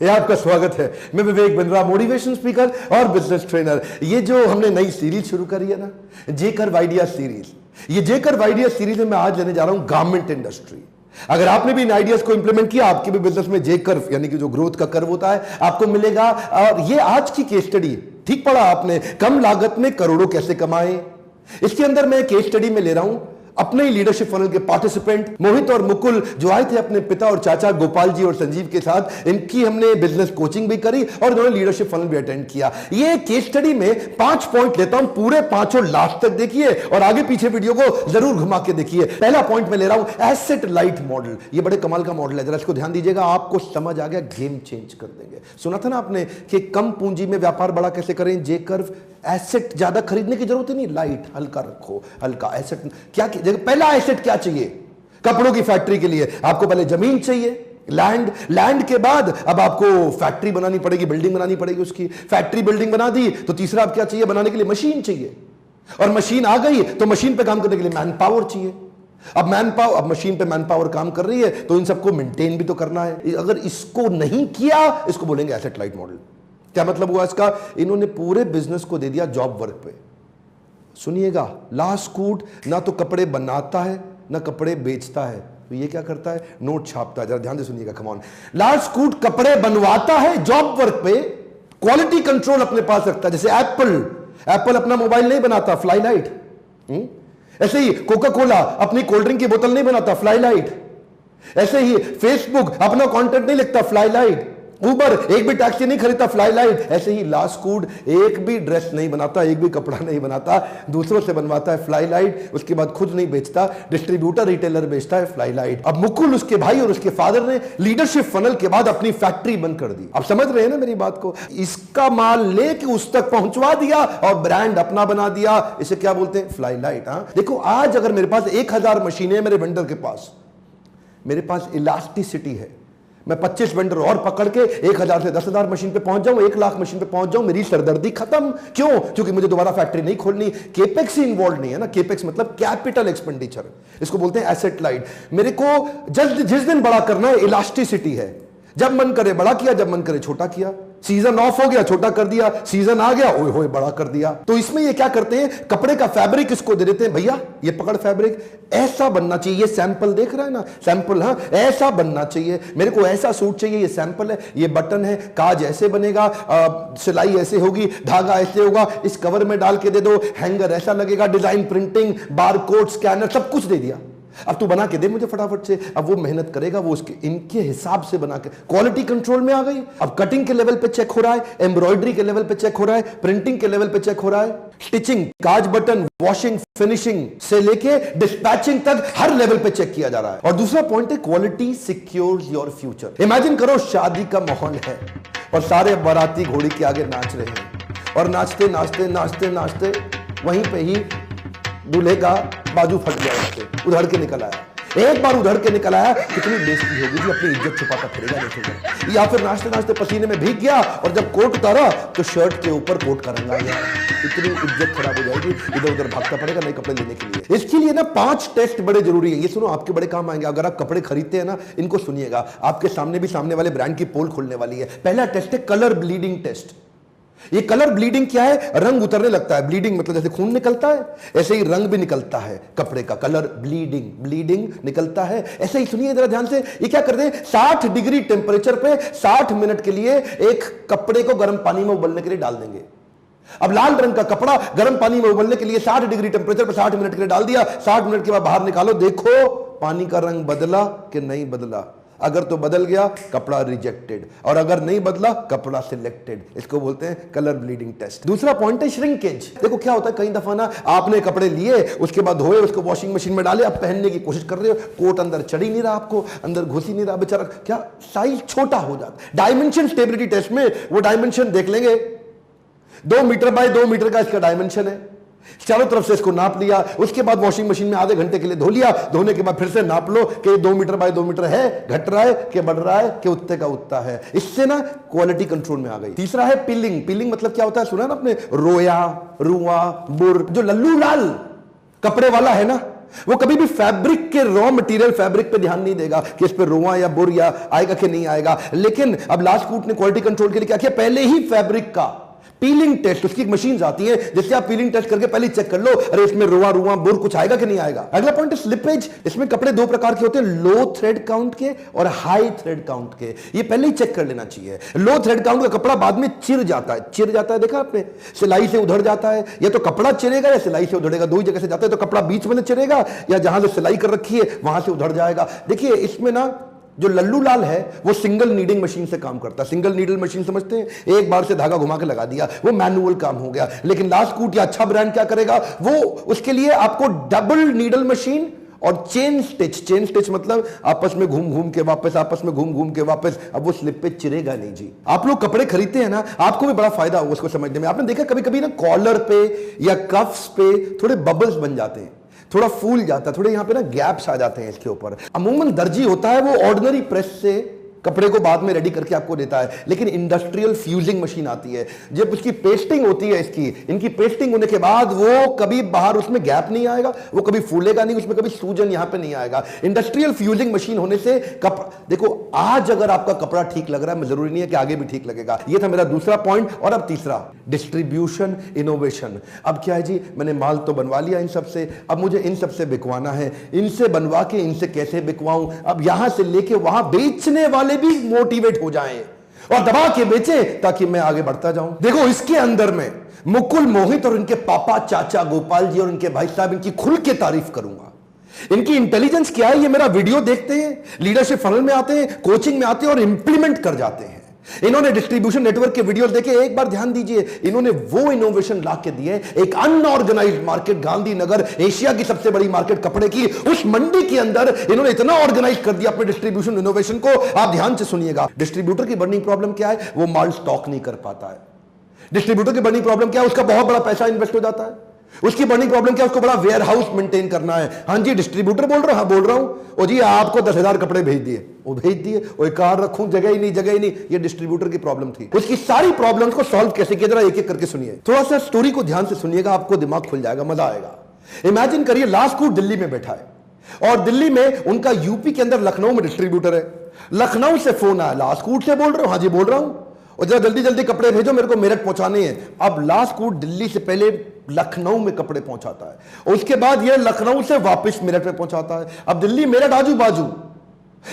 ये आपका स्वागत है। मैं विवेक बिंद्रा, मोटिवेशन स्पीकर और बिजनेस ट्रेनर। ये जो हमने नई सीरीज शुरू करी है ना, जे कर्व आइडिया सीरीज, ये जे कर्व आइडिया सीरीज में मैं आज लेने जा रहा हूं गारमेंट इंडस्ट्री। अगर आपने भी इन आइडियाज को इंप्लीमेंट किया, आपके भी बिजनेस में जे कर्व यानी कि जो ग्रोथ का कर्व होता है आपको मिलेगा। और ये आज की केस स्टडी, ठीक पढ़ा आपने, कम लागत में करोड़ों कैसे कमाएं। इसके अंदर मैं केस स्टडी में ले रहा हूं अपने ही लीडरशिप फनल के पार्टिसिपेंट मोहित और मुकुल, जो आए थे अपने पिता और चाचा गोपाल जी और संजीव के साथ। इनकी हमने बिजनेस कोचिंग भी करी और इन्होंने लीडरशिप फनल भी अटेंड किया। ये केस स्टडी में 5 पॉइंट लेता हूं, पूरे 5 लास्ट तक देखिए और आगे पीछे वीडियो को जरूर घुमा के देखिए। पहला पॉइंट में ले रहा हूं एसेट लाइट मॉडल। ये बड़े कमाल का मॉडल है, जरा इसको ध्यान दीजिएगा, आपको समझ आ गया, गेम चेंज कर देंगे। सुना था ना आपने कि कम पूंजी में व्यापार बड़ा कैसे करें, जे कर्व। एसेट ज्यादा खरीदने की जरूरत ही नहीं, लाइट हल्का रखो, हल्का एसेट। क्या पहला एसेट क्या चाहिए? कपड़ों की फैक्ट्री के लिए आपको पहले जमीन चाहिए, लैंड के बाद अब आपको फैक्ट्री बनानी पड़ेगी, बिल्डिंग बनानी पड़ेगी। उसकी फैक्ट्री बिल्डिंग बना दी तो तीसरा अब क्या चाहिए? बनाने के लिए मशीन चाहिए, और मशीन आ गई तो मशीन पे काम करने के लिए मैन पावर चाहिए। अब मशीन पे मैन पावर काम कर रही है तो इन सबको मेंटेन भी तो करना है। अगर इसको नहीं किया, इसको बोलेंगे एसेट लाइट मॉडल। क्या मतलब हुआ इसका? इन्होंने पूरे बिजनेस को दे दिया जॉब वर्क पे। सुनिएगा, लास्ट कूट ना तो कपड़े बनाता है ना कपड़े बेचता है, तो ये क्या करता है? नोट छापता है। जरा ध्यान से सुनिएगा, कम ऑन। लास्ट कूट कपड़े बनवाता है जॉब वर्क पे, क्वालिटी कंट्रोल अपने पास रखता है। जैसे एप्पल अपना मोबाइल नहीं बनाता, फ्लाई लाइट। ऐसे ही कोका कोला अपनी कोल्ड ड्रिंक की बोतल नहीं बनाता, फ्लाई लाइट। ऐसे ही फेसबुक अपना कंटेंट नहीं लिखता, फ्लाई लाइट। ऊबर एक भी टैक्सी नहीं खरीदता, फ्लाई लाइट। ऐसे ही लास्ट कूड एक भी ड्रेस नहीं बनाता, एक भी कपड़ा नहीं बनाता, दूसरों से बनवाता है, फ्लाई लाइट। उसके बाद खुद नहीं बेचता, डिस्ट्रीब्यूटर रिटेलर बेचता है, फ्लाई लाइट। अब मुकुल, उसके भाई और उसके फादर ने लीडरशिप फनल के बाद अपनी फैक्ट्री बंद कर दी। अब समझ रहे हैं ना मेरी बात को? इसका माल लेके उस तक पहुंचवा दिया और ब्रांड अपना बना दिया। इसे क्या बोलते हैं? Fly light. देखो, आज अगर मेरे पास 1000 मशीनें, मेरे वेंडर के पास, मेरे पास इलास्टिसिटी है, मैं 25 वेंडर और पकड़ के 1000 से 10,000 मशीन पे पहुंच जाऊं, 1 लाख मशीन पे पहुंच जाऊं, मेरी सरदर्दी खत्म। क्यों? क्योंकि मुझे दोबारा फैक्ट्री नहीं खोलनी, केपेक्स ही इन्वॉल्व नहीं है ना। केपेक्स मतलब कैपिटल एक्सपेंडिचर, इसको बोलते हैं एसेट लाइट। मेरे को जिस दिन बड़ा करना है, इलास्टिसिटी है। जब मन करे बड़ा किया, जब मन करे छोटा किया। सीजन ऑफ हो गया, छोटा कर दिया, सीजन आ गया, ओए होए बड़ा कर दिया। तो इसमें ये क्या करते हैं, कपड़े का फैब्रिक इसको दे देते हैं, भैया ये पकड़ फैब्रिक, ऐसा बनना चाहिए। ये सैंपल देख रहा है ना, सैंपल, हाँ ऐसा बनना चाहिए, मेरे को ऐसा सूट चाहिए, ये सैंपल है, ये बटन है, काज ऐसे बनेगा, सिलाई ऐसे होगी, धागा ऐसे होगा, इस कवर में डाल के दे दो, हैंगर ऐसा लगेगा, डिजाइन, प्रिंटिंग, बारकोड, स्कैनर, सब कुछ दे दिया। अब तू बना के दे मुझे फटाफट से। अब वो मेहनत करेगा, वो उसके इनके हिसाब से बना के, क्वालिटी कंट्रोल में आ गई। अब कटिंग के लेवल पे चेक हो रहा है, एम्ब्रॉयडरी के लेवल पे चेक हो रहा है, प्रिंटिंग के लेवल पे चेक हो रहा है, स्टिचिंग, काज, बटन, वॉशिंग, फिनिशिंग से लेके डिस्पैचिंग तक हर लेवल पे चेक किया जा रहा है। और दूसरा पॉइंट है quality secures your future. Imagine करो शादी का माहौल है और सारे बाराती घोड़ी के आगे नाच रहे हैं, और नाचते नाचते नाचते नाचते वहीं पे ही दूल्हे का बाजू फट गया, उधड़ के निकल आया। एक बार उधड़ के निकल आया, कितनी बेइज्जती होगी जी, अपनी इज्जत छुपाता फिरेगा देखेगा। या फिर नाचते नाचते पसीने में भीग गया और जब कोट उतारा तो शर्ट के ऊपर कोट का रंग आ गया, इतनी इज्जत खराब हो जाएगी, इधर उधर भागता पड़ेगा नए कपड़े लेने के लिए। इसके लिए ना 5 टेस्ट बड़े जरूरी है। ये सुनो, आपके बड़े काम आएंगे। अगर आप कपड़े खरीदते हैं ना, इनको सुनिएगा, आपके सामने भी सामने वाले ब्रांड की पोल खुलने वाली है। पहला टेस्ट है कलर ब्लीडिंग टेस्ट। ये कलर ब्लीडिंग क्या है? रंग उतरने लगता है। ब्लीडिंग मतलब जैसे खून निकलता है, ऐसे ही रंग भी निकलता है कपड़े का। कलर ब्लीडिंग निकलता है। ऐसे ही सुनिए जरा ध्यान से, ये क्या करते हैं, 60 डिग्री टेंपरेचर पे 60 मिनट के लिए एक कपड़े को गर्म पानी में उबलने के लिए डाल देंगे। अब लाल रंग का कपड़ा गर्म पानी में उबलने के लिए 60 डिग्री टेंपरेचर पर 60 मिनट के लिए डाल दिया। 60 मिनट के बाद बाहर निकालो, देखो पानी का रंग बदला कि नहीं बदला। अगर तो बदल गया, कपड़ा रिजेक्टेड, और अगर नहीं बदला, कपड़ा सिलेक्टेड। इसको बोलते हैं कलर ब्लीडिंग टेस्ट। दूसरा पॉइंट है श्रिंकेज। देखो क्या होता है, कई दफा ना आपने कपड़े लिए, उसके बाद धोए, उसको वॉशिंग मशीन में डाले, अब पहनने की कोशिश कर रहे हो, कोट अंदर चढ़ ही नहीं रहा, आपको अंदर घुस ही नहीं रहा, बेचारा क्या साइज छोटा हो जाता। डायमेंशन स्टेबिलिटी टेस्ट में वो डायमेंशन देख लेंगे, 2 मीटर बाय 2 मीटर का इसका डायमेंशन है, चारों तरफ से इसको नाप लिया, उसके बाद वॉशिंग मशीन में आधे घंटे के लिए धो लिया, धोने के बाद फिर से नाप लो कि 2 मीटर बाय 2 मीटर है, घट रहा है कि बढ़ रहा है कि उत्ते का उत्ता है। इससे ना क्वालिटी कंट्रोल में आ गई। तीसरा है पिलिंग मतलब क्या होता है, सुना ना आपने, रोया, रुआ, बुर, जो लल्लू लाल कपड़े वाला है ना, वो कभी भी फैब्रिक के रॉ मटेरियल फैब्रिक पे ध्यान नहीं देगा कि इस पे रोआ या बुर या आएगा कि नहीं आएगा। लेकिन अब लास्टकूट ने क्वालिटी कंट्रोल के लिए क्या किया, पहले ही फैब्रिक का पीलिंग टेस्ट, उसकी मशीन आती है जिससे आप पीलिंग टेस्ट करके पहले चेक कर लो, अरे इसमें रोआ रुआ बुर कुछ आएगा कि नहीं आएगा। अगला पॉइंट है स्लिपेज। इसमें कपड़े दो प्रकार के होते हैं, लो थ्रेड काउंट के और हाई थ्रेड काउंट के। ये पहले ही चेक कर लेना चाहिए। लो थ्रेड काउंट का कपड़ा बाद में चिर जाता है, देखा आपने, सिलाई से उधड़ जाता है, या तो कपड़ा चिरेगा या सिलाई से उधड़ेगा, दो ही जगह से जाता है। तो कपड़ा बीच में चिरेगा या जहां से सिलाई कर रखी है वहां से उधड़ जाएगा। देखिए इसमें ना जो लल्लू लाल है वो सिंगल नीडिंग मशीन से काम करता है। सिंगल नीडल मशीन समझते हैं, एक बार से धागा घुमा के लगा दिया, वो मैनुअल काम हो गया। लेकिन लास्टकूट या अच्छा ब्रांड क्या करेगा, वो उसके लिए आपको डबल नीडल मशीन और चेन स्टिच मतलब आपस में घूम घूम के वापस, अब वो स्लिप पे चिरेगा नहीं जी। आप लोग कपड़े खरीदते हैं ना, आपको भी बड़ा फायदा होगा उसको समझने में। आपने देखा कभी कभी ना कॉलर पे या कफ्स पे थोड़े बबल्स बन जाते हैं, थोड़ा फूल जाता है, थोड़े यहां पे ना गैप्स आ जाते हैं इसके ऊपर। अमूमन दर्जी होता है वो ऑर्डिनरी प्रेस से कपड़े को बाद में रेडी करके आपको देता है, लेकिन इंडस्ट्रियल फ्यूजिंग मशीन आती है, जब उसकी पेस्टिंग होती है, इनकी पेस्टिंग होने के बाद वो कभी बाहर उसमें गैप नहीं आएगा, वो कभी फूलेगा नहीं, उसमें कभी सूजन यहां पे नहीं आएगा। इंडस्ट्रियल फ्यूजिंग मशीन होने से देखो आज अगर आपका कपड़ा ठीक लग रहा है, जरूरी नहीं है कि आगे भी ठीक लगेगा। ये था मेरा दूसरा पॉइंट। और अब तीसरा, डिस्ट्रीब्यूशन इनोवेशन। अब क्या है जी, मैंने माल तो बनवा लिया इन सबसे, अब मुझे इन सबसे बिकवाना है, इनसे बनवा के इनसे कैसे बिकवाऊं, अब यहां से लेके वहां बेचने वाले भी मोटिवेट हो जाएं और दबा के बेचें ताकि मैं आगे बढ़ता जाऊं। देखो इसके अंदर में मुकुल मोहित और इनके पापा चाचा गोपाल जी और इनके भाई साहब, इनकी खुल के तारीफ करूंगा। इनकी इंटेलिजेंस क्या है, ये मेरा वीडियो देखते हैं, लीडरशिप फनल में आते हैं, कोचिंग में आते हैं और इंप्लीमेंट कर जाते हैं। इन्होंने डिस्ट्रीब्यूशन नेटवर्क के वीडियो देखे, एक बार ध्यान दीजिए, इन्होंने वो इनोवेशन ला के दिए। एक अनऑर्गेनाइज्ड मार्केट, गांधीनगर एशिया की सबसे बड़ी मार्केट कपड़े की, उस मंडी के अंदर इन्होंने इतना ऑर्गेनाइज कर दिया अपने डिस्ट्रीब्यूशन इनोवेशन को। आप ध्यान से सुनिएगा, डिस्ट्रीब्यूटर की बर्निंग प्रॉब्लम क्या है, वो माल स्टॉक नहीं कर पाता है। डिस्ट्रीब्यूटर की बर्निंग प्रॉब्लम क्या है, उसका बहुत बड़ा पैसा इन्वेस्ट हो जाता है। उसकी बर्निंग प्रॉब्लम क्या है, उसको बड़ा वेयर हाउस मेंटेन करना है। हाँ जी डिस्ट्रीब्यूटर बोल रहा हूं, हाँ बोल रहा हूं। ओ जी आपको 10,000 कपड़े भेज दिए, वो भेज दिए, वो कार रखूं, जगह ही नहीं। ये डिस्ट्रीब्यूटर की प्रॉब्लम थी। उसकी सारी प्रॉब्लम्स को सॉल्व कैसे किया, जरा एक एक करके सुनिए। थोड़ा सा स्टोरी को ध्यान से सुनिएगा, आपको दिमाग खुल जाएगा, मजा आएगा। इमेजिन करिए लास्टकूट दिल्ली में बैठा है और दिल्ली में उनका यूपी के अंदर लखनऊ में डिस्ट्रीब्यूटर है। लखनऊ से फोन आया, लास्टकूट से बोल रहे हो, हाँ जी बोल रहा हूं, और जरा जल्दी जल्दी कपड़े भेजो, मेरे को मेरठ पहुंचाने हैं। अब लास्टकूट दिल्ली से पहले लखनऊ में कपड़े पहुंचाता है और उसके बाद ये लखनऊ से वापस मेरठ में पहुंचाता है। अब दिल्ली मेरठ आजू बाजू,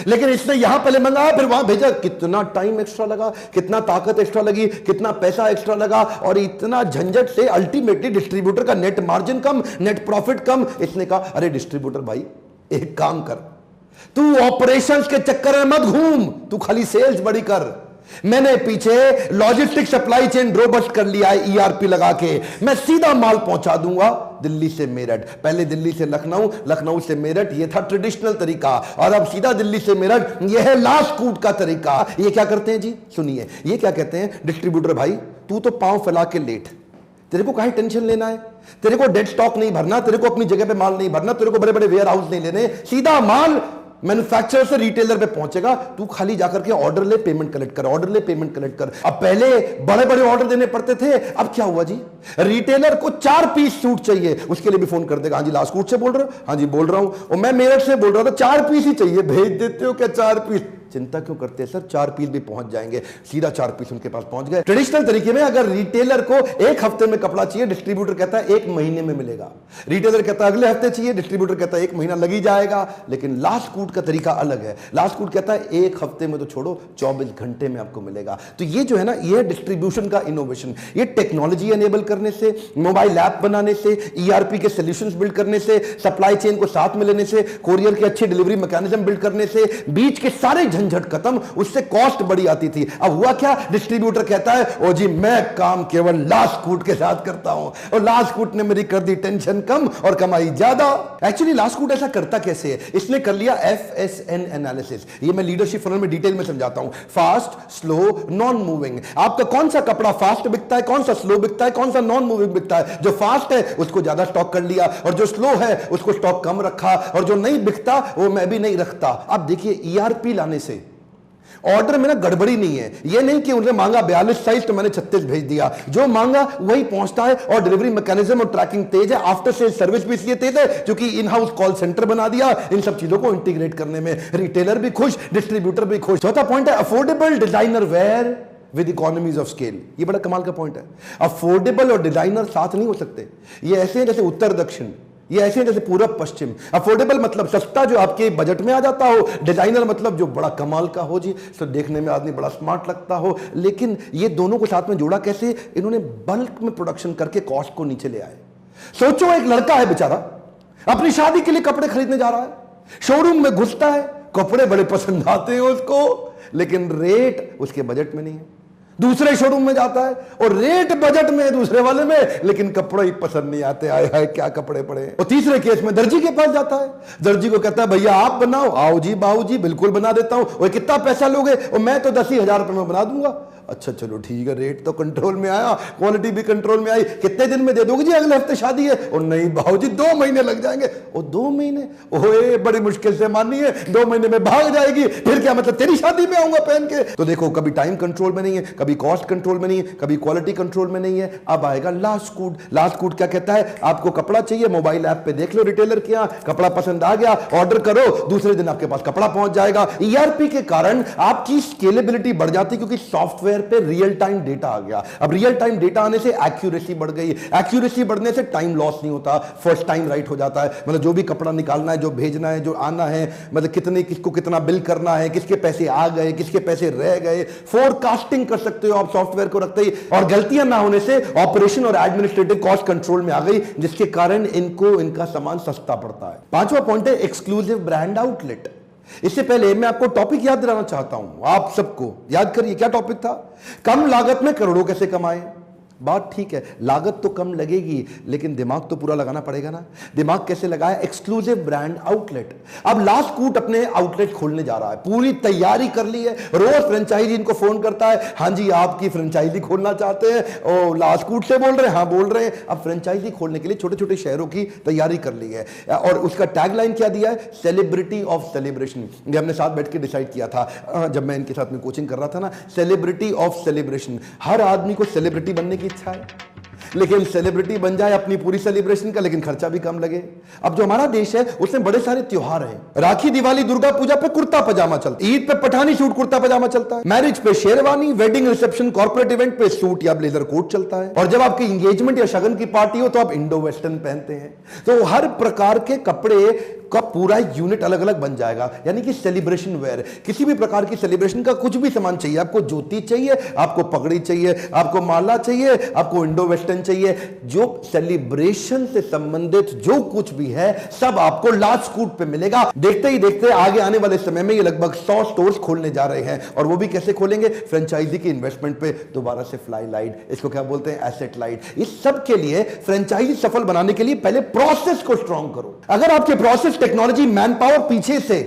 लेकिन इसने यहां पहले मंगाया फिर वहां भेजा। कितना टाइम एक्स्ट्रा लगा, कितना ताकत एक्स्ट्रा लगी, कितना पैसा एक्स्ट्रा लगा, और इतना झंझट से अल्टीमेटली डिस्ट्रीब्यूटर का नेट मार्जिन कम, नेट प्रॉफिट कम। इसने कहा अरे डिस्ट्रीब्यूटर भाई एक काम कर, तू ऑपरेशंस के चक्कर में मत घूम, तू खाली सेल्स बड़ी कर। मैंने पीछे लॉजिस्टिक सप्लाई चेन रोबस्ट कर लिया है ईआरपी लगा के, मैं सीधा माल पहुंचा दूंगा दिल्ली से मेरठ। पहले दिल्ली से लखनऊ, लखनऊ से मेरठ, ये था ट्रेडिशनल तरीका, और अब सीधा दिल्ली से मेरठ, ये है लास्टकूट का तरीका। ये क्या करते हैं जी, सुनिए, ये क्या कहते हैं, डिस्ट्रीब्यूटर भाई तू तो पांव फैला के लेट, तेरे को काहे टेंशन लेना है, तेरे को डेड स्टॉक नहीं भरना, तेरे को अपनी जगह पे माल नहीं भरना, तेरे को बड़े बड़े वेयर हाउस नहीं लेने, सीधा माल मैन्युफैक्चरर से रिटेलर पे पहुंचेगा, तू खाली जाकर के ऑर्डर ले, पेमेंट कलेक्ट कर, ऑर्डर ले, पेमेंट कलेक्ट कर। अब पहले बड़े बड़े ऑर्डर देने पड़ते थे, अब क्या हुआ जी, रिटेलर को 4 पीस सूट चाहिए, उसके लिए भी फोन कर देगा, हाँ जी लास्टकूट से बोल रहे हो, हाँ जी बोल रहा हूं, और मैं मेरठ से बोल रहा था 4 पीस ही चाहिए, भेज देते हो क्या 4 पीस? चिंता क्यों करते हैं सर, 4 पीस भी पहुंच जाएंगे, सीधा 4 पीस उनके पास पहुंच गए। ट्रेडिशनल तरीके में अगर रिटेलर को 1 हफ्ते में कपड़ा चाहिए, डिस्ट्रीब्यूटर कहता है 1 महीने में मिलेगा, रिटेलर कहता है अगले हफ्ते चाहिए, डिस्ट्रीब्यूटर कहता है 1 महीना लग ही जाएगा। लेकिन लास्टकूट का तरीका अलग है, लास्टकूट कहता है 1 हफ्ते में तो छोड़ो, 24 घंटे में आपको मिलेगा। तो ये जो है ना, ये डिस्ट्रीब्यूशन का इनोवेशन, ये टेक्नोलॉजी एनेबल करने से, मोबाइल ऐप बनाने से, ईआरपी के सॉल्यूशंस बिल्ड करने से, सप्लाई चेन को साथ में लेने से, कोरियर की अच्छी डिलीवरी मैकेनिज्म बिल्ड करने से, बीच के सारे झंझट खत्म, उससे कॉस्ट बड़ी आती थी। अब हुआ क्या, डिस्ट्रीब्यूटर कहता है ओ जी मैं काम केवल लास्टकूट के साथ करता हूं, और लास्टकूट ने मेरी कर दी टेंशन कम और कमाई ज्यादा। एक्चुअली लास्टकूट ऐसा करता कैसे है, इसने कर लिया FSN एनालिसिस, ये मैं लीडरशिप फनल में डिटेल में समझाता हूं। Fast, slow, non moving. आपका कौन सा कपड़ा फास्ट बिकता है, कौन सा स्लो बिकता है, कौन सा नॉन मूविंग बिकता है? जो फास्ट है उसको ज्यादा स्टॉक कर लिया, और जो स्लो है उसको स्टॉक कम रखा, और जो नहीं बिकता वो मैं भी नहीं रखता। अब देखिए ईआरपी लाने से ऑर्डर में ना गड़बड़ी नहीं है। ये नहीं कि उन्होंने मांगा 42 साइज तो मैंने 36 भेज दिया, जो मांगा वही पहुंचता है। और डिलीवरी मैकेनिज्म और ट्रैकिंग तेज है, आफ्टर सेल सर्विस भी इसलिए तेज है क्योंकि इन हाउस कॉल सेंटर बना दिया इन सब चीजों को इंटीग्रेट करने में। रिटेलर भी खुश, डिस्ट्रीब्यूटर भी खुश। चौथा पॉइंट है affordable designer wear with economies of scale. ये बड़ा कमाल का पॉइंट है। अफोर्डेबल और डिजाइनर साथ नहीं हो सकते। ये ऐसे हैं जैसे उत्तर दक्षिण, ये ऐसे हैं जैसे पूरब पश्चिम। अफोर्डेबल मतलब सस्ता जो आपके बजट में आ जाता हो, डिजाइनर मतलब जो बड़ा कमाल का हो जी, तो देखने में आदमी बड़ा स्मार्ट लगता हो। लेकिन ये दोनों को साथ में जोड़ा कैसे? इन्होंने बल्क में प्रोडक्शन करके कॉस्ट को नीचे ले आए। सोचो एक लड़का है बेचारा, अपनी शादी के लिए कपड़े खरीदने जा रहा है, शोरूम में घुसता है, कपड़े बड़े पसंद आते हैं उसको, लेकिन रेट उसके बजट में नहीं है। दूसरे शोरूम में जाता है और रेट बजट में है दूसरे वाले में, लेकिन कपड़े ही पसंद नहीं आते। आए हाय क्या कपड़े पड़े। और तीसरे केस में दर्जी के पास जाता है, दर्जी को कहता है भैया आप बनाओ। आओ जी बाबू जी बिल्कुल बना देता हूं। और कितना पैसा लोगे? और मैं तो 10,000 रुपए में बना दूंगा। अच्छा चलो ठीक है, रेट तो कंट्रोल में आया, क्वालिटी भी कंट्रोल में आई। कितने दिन में दे दोगे जी? अगले हफ्ते शादी है। और नहीं बाबू जी 2 महीने लग जाएंगे। और 2 महीने? ओए बड़ी मुश्किल से माननी है, 2 महीने में भाग जाएगी। फिर क्या मतलब तेरी शादी में आऊंगा पहन के? तो देखो कभी टाइम कंट्रोल में नहीं है, कभी कॉस्ट कंट्रोल में नहीं है, कभी क्वालिटी कंट्रोल में नहीं है। अब आएगा लास्ट कूड। लास्ट कूड क्या कहता है? आपको कपड़ा चाहिए, मोबाइल ऐप पे देख लो रिटेलर के यहां, कपड़ा पसंद आ गया, ऑर्डर करो, दूसरे दिन आपके पास कपड़ा पहुंच जाएगा। ईआरपी के कारण आपकी स्केलेबिलिटी बढ़ जाती क्योंकि सॉफ्टवेयर पे रियल टाइम डेटा आ गया। अब रियल टाइम डेटा आने से एक्यूरेसी बढ़ गई, एक्यूरेसी बढ़ने से टाइम लॉस नहीं होता, फर्स्ट टाइम राइट हो जाता है। मतलब जो भी कपड़ा निकालना है, जो भेजना है, जो आना है, मतलब कितने किसको कितना बिल करना है, किसके पैसे आ गए, किसके पैसे रह गए, फोरकास्टिंग कर सकते हो आप सॉफ्टवेयर को रखते ही। और गलतियां ना होने से ऑपरेशन और एडमिनिस्ट्रेटिव कॉस्ट कंट्रोल में आ गई, जिसके कारण इनको इनका सामान सस्ता पड़ता है। पांचवा पॉइंट है एक्सक्लूसिव ब्रांड आउटलेट। इससे पहले मैं आपको टॉपिक याद दिलाना चाहता हूं, आप सबको याद करिए क्या टॉपिक था। कम लागत में करोड़ों कैसे कमाएं। बात ठीक है, लागत तो कम लगेगी लेकिन दिमाग तो पूरा लगाना पड़ेगा ना। दिमाग कैसे लगाया? Exclusive brand outlet. अब लास्ट कूट अपने आउटलेट खोलने जा रहा है, पूरी तैयारी कर ली है। रोज फ्रेंचाइजी इनको फोन करता है, हां जी आपकी फ्रेंचाइजी खोलना चाहते हैं। ओ लास्ट कूट से बोल रहे हैं? हां बोल रहे हैं। अब फ्रेंचाइजी खोलने के लिए छोटे छोटे शहरों की तैयारी कर ली है और उसका टैगलाइन क्या दिया है? Celebrity of celebration. ये हमने साथ बैठ के डिसाइड किया था जब मैं इनके साथ में कोचिंग कर रहा था ना। Celebrity of celebration. हर आदमी को सेलिब्रिटी बनने की इच्छा है, लेकिन सेलिब्रिटी बन जाए अपनी पूरी सेलिब्रेशन का, लेकिन खर्चा भी कम लगे। अब जो हमारा देश है उसमें बड़े सारे त्योहार हैं। राखी, दिवाली, दुर्गा पूजा पे कुर्ता पजामा चलता है, ईद पे पठानी सूट कुर्ता पजामा चलता है, मैरिज पे sherwani, wedding reception corporate event पे सूट या ब्लेजर कोट चलता है, और जब आपकी एंगेजमेंट या शगन की पार्टी हो तो आप इंडो वेस्टर्न पहनते हैं। तो हर प्रकार के कपड़े का पूरा यूनिट अलग अलग बन जाएगा, यानी कि सेलिब्रेशन वेयर। किसी भी प्रकार की सेलिब्रेशन का कुछ भी सामान चाहिए, आपको ज्योति चाहिए, आपको पगड़ी चाहिए, आपको माला चाहिए, आपको इंडो वेस्टर्न चाहिए, जो सेलिब्रेशन से संबंधित जो कुछ भी है सब आपको लास्ट कूट पे मिलेगा। देखते ही देखते आगे आने वाले समय में ये लगभग 100 स्टोर्स खोलने जा रहे हैं, और वो भी कैसे खोलेंगे? फ्रेंचाइजी की इन्वेस्टमेंट पे दोबारा से फ्लाई लाइट, इसको क्या बोलते हैं? Asset light. इस सब के लिए फ्रेंचाइजी सफल बनाने के लिए पहले प्रोसेस को स्ट्रॉन्ग करो। अगर आपके प्रोसेस, टेक्नोलॉजी, मैन पावर पीछे से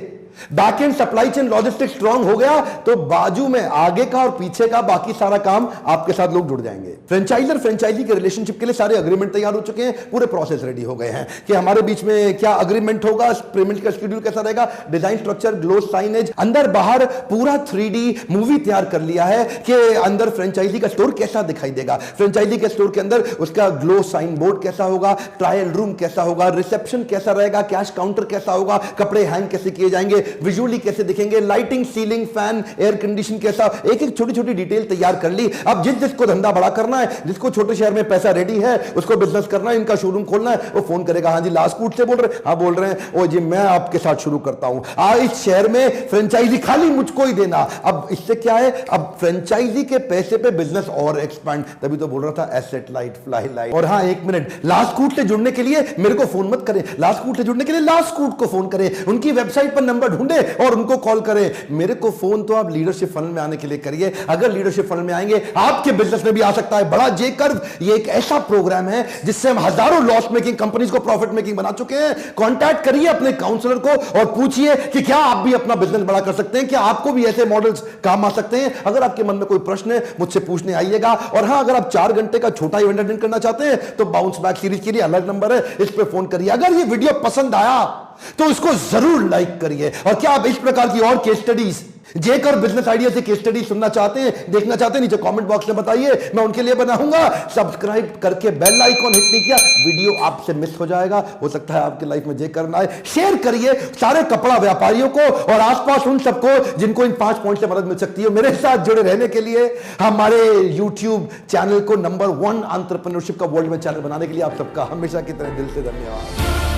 back and supply chain logistics strong हो गया तो बाजू में आगे का और पीछे का बाकी सारा काम आपके साथ लोग जुड़ जाएंगे। फ्रेंचाइजर फ्रेंचाइजी के रिलेशनशिप के लिए सारे अग्रीमेंट तैयार हो चुके हैं, पूरे प्रोसेस रेडी हो गए हैं कि हमारे बीच में क्या अग्रीमेंट होगा, पेमेंट का शेड्यूल कैसा रहेगा, डिजाइन स्ट्रक्चर, ग्लो साइनेज, अंदर बाहर पूरा 3D मूवी तैयार कर लिया है कि अंदर फ्रेंचाइजी का स्टोर कैसा दिखाई देगा, फ्रेंचाइजी के स्टोर के अंदर उसका ग्लो साइन बोर्ड कैसा होगा, ट्रायल रूम कैसा होगा, रिसेप्शन कैसा रहेगा, कैश काउंटर कैसा होगा, कपड़े हैंग कैसे किए जाएंगे, विजुअली कैसे दिखेंगे, lighting, ceiling, fan, air condition कैसा, एक एक छोटी छोटी डिटेल तैयार कर ली। अब जिसको धंधा बड़ा करना है, जिसको छोटे शहर में पैसा रेडी है, उसको बिजनेस करना है, इनका शोरूम खोलना है, वो फोन करेगा, हाँ जी लास्ट कूट से बोल रहे हैं? हाँ बोल रहे हैं। ओ जी मैं आपके साथ शुरू करता हूं, इस शहर में फ्रेंचाइजी खाली मुझको ही देना। अब इससे क्या है, अब फ्रेंचाइजी के पैसे पे बिजनेस और एक्सपैंड, तभी तो बोल रहा था एसेट लाइट, फ्लाई लाइट। और हाँ एक मिनट, लास्ट कूट से जुड़ने के लिए मेरे को फोन मत करें, लास्ट कूट से जुड़ने के लिए लास्ट कूट को फोन करें, उनकी वेबसाइट पर नंबर ढूंढे और उनको कॉल करें। मेरे को फोन तो आप लीडरशिप फनल में आने के लिए करिए। अगर लीडरशिप फनल में आएंगे, आपके बिजनेस में भी आ सकता है बड़ा जे कर्व। ये एक ऐसा प्रोग्राम है जिससे हम हजारों लॉस मेकिंग कंपनीज को प्रॉफिट मेकिंग बना चुके हैं। कांटेक्ट करिए अपने काउंसलर को और पूछिए कि क्या आप भी अपना बिजनेस बड़ा कर सकते हैं, क्या आपको भी ऐसे मॉडल्स काम आ सकते हैं। अगर आपके मन में कोई प्रश्न है मुझसे पूछने आइएगा। और हां, अगर आप 4 घंटे का छोटा इवेंट अटेंड करना चाहते हैं तो बाउंस बैक सीरीज के लिए अलग नंबर है, इस पे फोन करिए। अगर ये वीडियो पसंद आया तो उसको जरूर लाइक करिए। और क्या आप इस प्रकार की और केस स्टडीज, जेक और बिजनेस आइडिया से केस स्टडी सुनना चाहते हैं, देखना चाहते हैं, नीचे कमेंट बॉक्स में बताइए, मैं उनके लिए बनाऊंगा। सब्सक्राइब करके बेल आइकॉन हिट नहीं किया, वीडियो आपसे मिस हो जाएगा। हो सकता है आपकी लाइफ में जे करना है। शेयर करिए सारे कपड़ा व्यापारियों को और आसपास उन सबको जिनको इन 5 पॉइंट से मदद मिल सकती है। मेरे साथ जुड़े रहने के लिए, हमारे यूट्यूब चैनल को नंबर 1 एंटरप्रेन्योरशिप का वर्ल्ड में चैनल बनाने के लिए आप सबका हमेशा की तरह दिल से धन्यवाद।